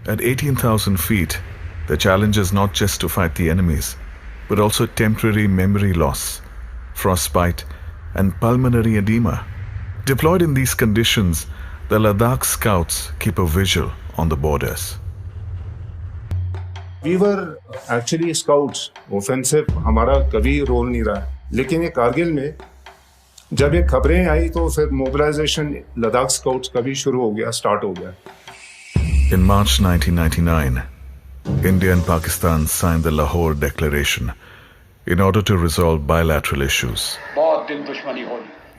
At 18,000 feet, the challenge is not just to fight the enemies, but also temporary memory loss, frostbite, and pulmonary edema. Deployed in these conditions, the Ladakh scouts keep a vigil on the borders. We were actually scouts. Offensive हमारा कभी role नहीं रहा है. लेकिन ये कारगिल में जब ये खबरें आई तो फिर मोबिलाइजेशन लद्दाख स्काउट्स का भी शुरू हो गया, स्टार्ट हो गया. In March 1999, India and Pakistan signed the Lahore Declaration in order to resolve bilateral issues.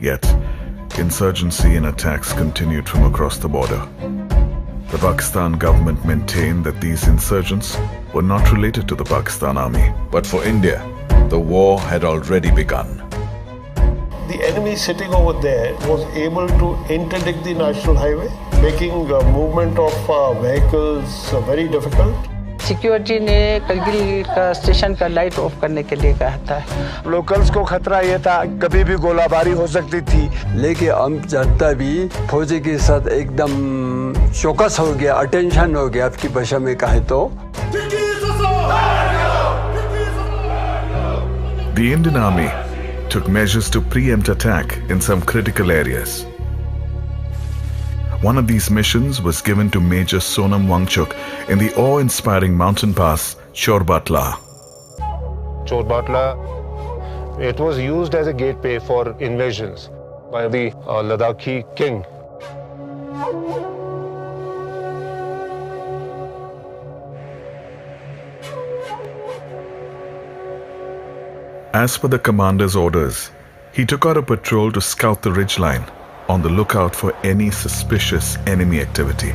Yet, insurgency and attacks continued from across the border. The Pakistan government maintained that these insurgents were not related to the Pakistan army. But for India, the war had already begun. The enemy sitting over there was able to interdict the national highway, making movement of vehicles very difficult. Security ने करगिल का station का light of करने के लिए कहा था. Locals को खतरा ये था कभी भी गोलाबारी हो सकती थी. लेकिन हम जनता भी फौजी के साथ एकदम चौकस हो गया, अटेंशन हो गया आपकी भाषा में कहे तो. The Indian Army took measures to preempt attack in some critical areas. One of these missions was given to Major Sonam Wangchuk in the awe-inspiring mountain pass Chorbatla. Chorbatla, it was used as a gateway for invasions by the Ladakhi king. As per the commander's orders, he took out a patrol to scout the ridgeline, on the lookout for any suspicious enemy activity.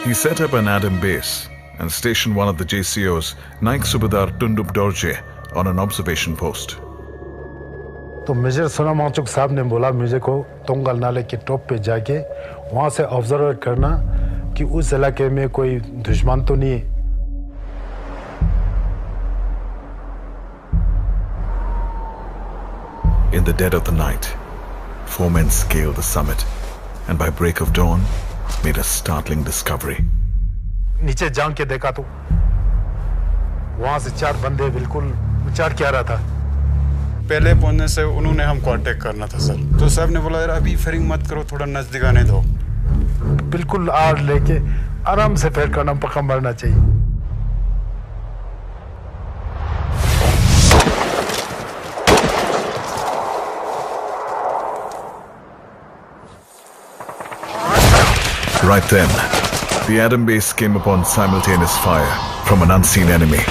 He set up an Adam base and stationed one of the JCOs, Naik Subedar Tundup Dorje, on an observation post. तो major Sonam Wangchuck साहब ने बोला मुझे को तोंगल नाले के top पे जाके वहाँ से ऑब्जर्व करना कि उस इलाके में कोई दुश्मन तो नहीं है. In the dead of the night, 4 men scaled the summit and by break of dawn made a startling discovery. नीचे जान के देखा तो वहाँ से 4 बंदे बिल्कुल विचार क्या रहा था. पहले पहुंचने से उन्होंने हम कांटेक्ट करना था सर. तो साहब ने बोला यार अभी फायरिंग मत करो, थोड़ा नजदीक आने दो. बिल्कुल आड़ लेके आराम से फायर करना, पक्का मरना चाहिए. Right then, the Adam base came upon simultaneous fire from an unseen enemy.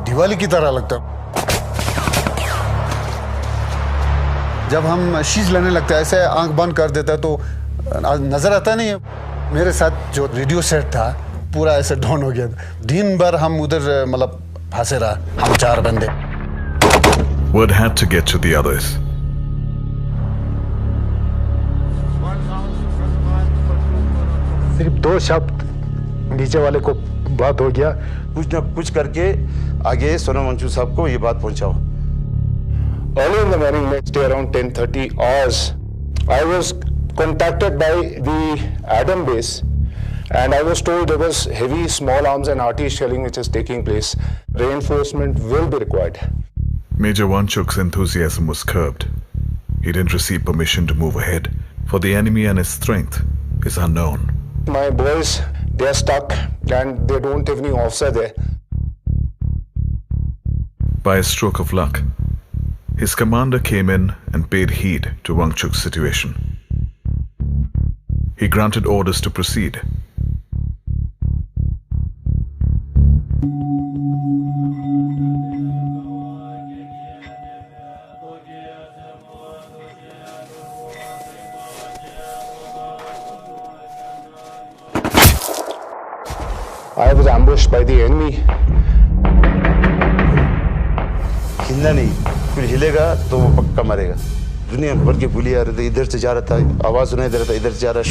Diwali की तरह लगता. जब हम शीश लेने लगते हैं ऐसे आंख बंद कर देता है तो नजर आता नहीं है. मेरे साथ जो रेडियो सेट था पूरा ऐसे डाउन हो गया. दिन भर हम उधर मतलब फंसे रहा, हम 4 बंदे. Word had to get to the others. सिर्फ 2 शब्द नीचे वाले को बात हो गया. कुछ ना कुछ करके आगे सोनम वांगचुक साहब को ये बात पहुंचाओ. Early in the morning, next day around 10:30 hours, I was contacted by the Adam base and I was told there was heavy small arms and artillery shelling which is taking place. Reinforcement will be required. Major Wangchuk's enthusiasm was curbed. He didn't receive permission to move ahead, for the enemy and his strength is unknown. My boys, they are stuck and they don't have any officer there. By a stroke of luck, his commander came in and paid heed to Wangchuk's situation. He granted orders to proceed. I was ambushed by the enemy. हिलना नहीं, फिर हिलेगा तो वो पक्का मरेगा. दुनिया भर के गोली आ रहे थे, इधर से जा रहा था, आवाज सुनाई दे रहा था, इधर से जा रहा.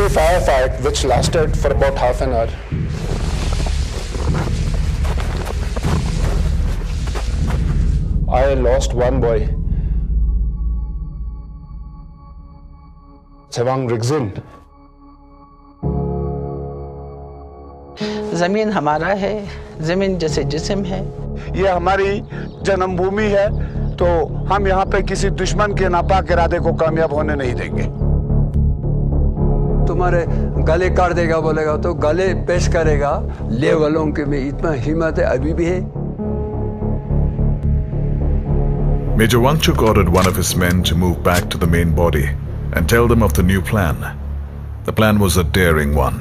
heavy firefight which lasted for about half an hour. I lost one boy, Sewang Rigzin. जमीन हमारा है, जमीन जैसे जिस्म है। ये हमारी जन्मभूमि है, तो हम यहाँ पे किसी दुश्मन के नापाक इरादे को कामयाब होने नहीं देंगे। तुम्हारे गले काट देगा बोलेगा तो गले पेश करेगा। ले वालों के में इतना हिम्मत है अभी भी है। Major Wangchuk ordered one of his men to move back to the main body and tell them of the new plan. The plan was a daring one.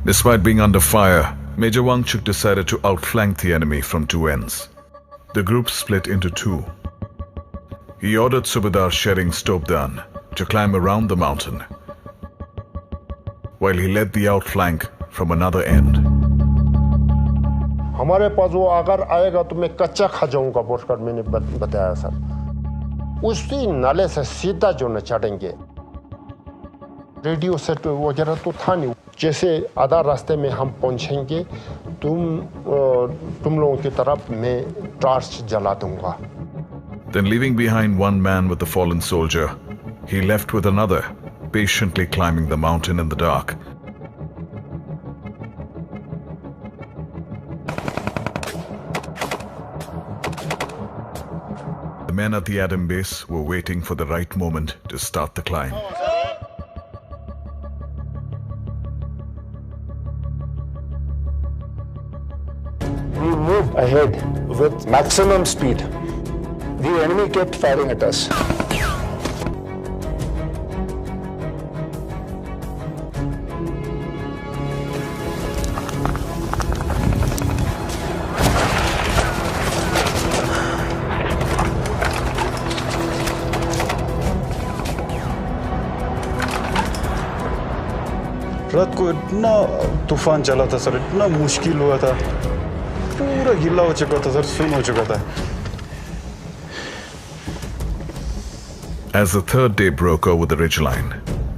Despite being under fire, Major Wangchuk decided to outflank the enemy from two ends. The group split into two. He ordered Subedar Shering Stopdan to climb around the mountain, while he led the outflank from another end. हमारे पास वो अगर आएगा तो मैं कच्चा खा जाऊंगा बोलकर मैंने बताया सर। उसी नाले से सीधा जो न चढ़ेंगे, रेडियो सेट वगैरह तो था नहीं। जैसे आधा रास्ते में हम पहुंचेंगे, तुम लोगों की तरफ मैं टॉर्च जला दूंगा। Then leaving behind one man with the fallen soldier, he left with another, patiently climbing the mountain in the dark. The men at the Adam base were waiting for the right moment to start the climb. We moved ahead with maximum speed. The enemy kept firing at us. रात को इतना तूफान चला था sir, इतना मुश्किल हुआ था, पूरा गिला हो चुका था सर, सुन हो चुका था। As the third day broke over the ridgeline,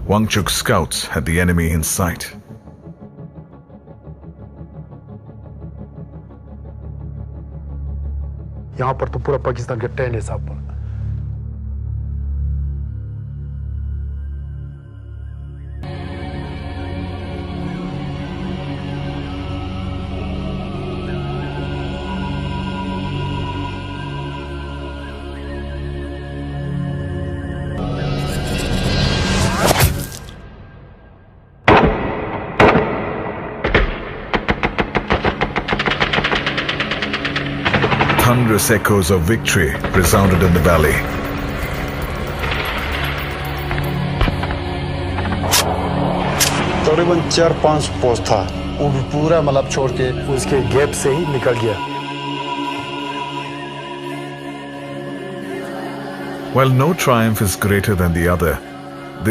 Wangchuk's scouts had the enemy in sight. यहाँ पर तो पूरा पाकिस्तान के 10 हिसाब पर। Thunderous echoes of victory resounded in the valley. तकरीबन 4-5 पोस्ट था, वो भी पूरा मतलब छोड़ के उसके गैप से ही निकल गया। While no triumph is greater than the other,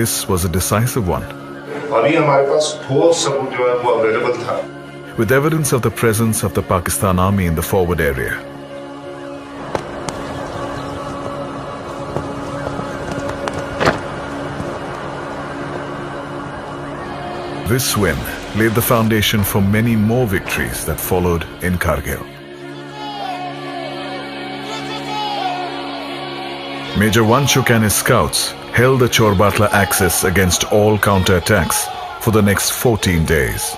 this was a decisive one. अभी हमारे पास ठोस सबूत जो है वो अवेलेबल था, with evidence of the presence of the Pakistan army in the forward area. This win laid the foundation for many more victories that followed in Kargil. Major Wangchuk and his scouts held the Chorbatla axis against all counterattacks for the next 14 days.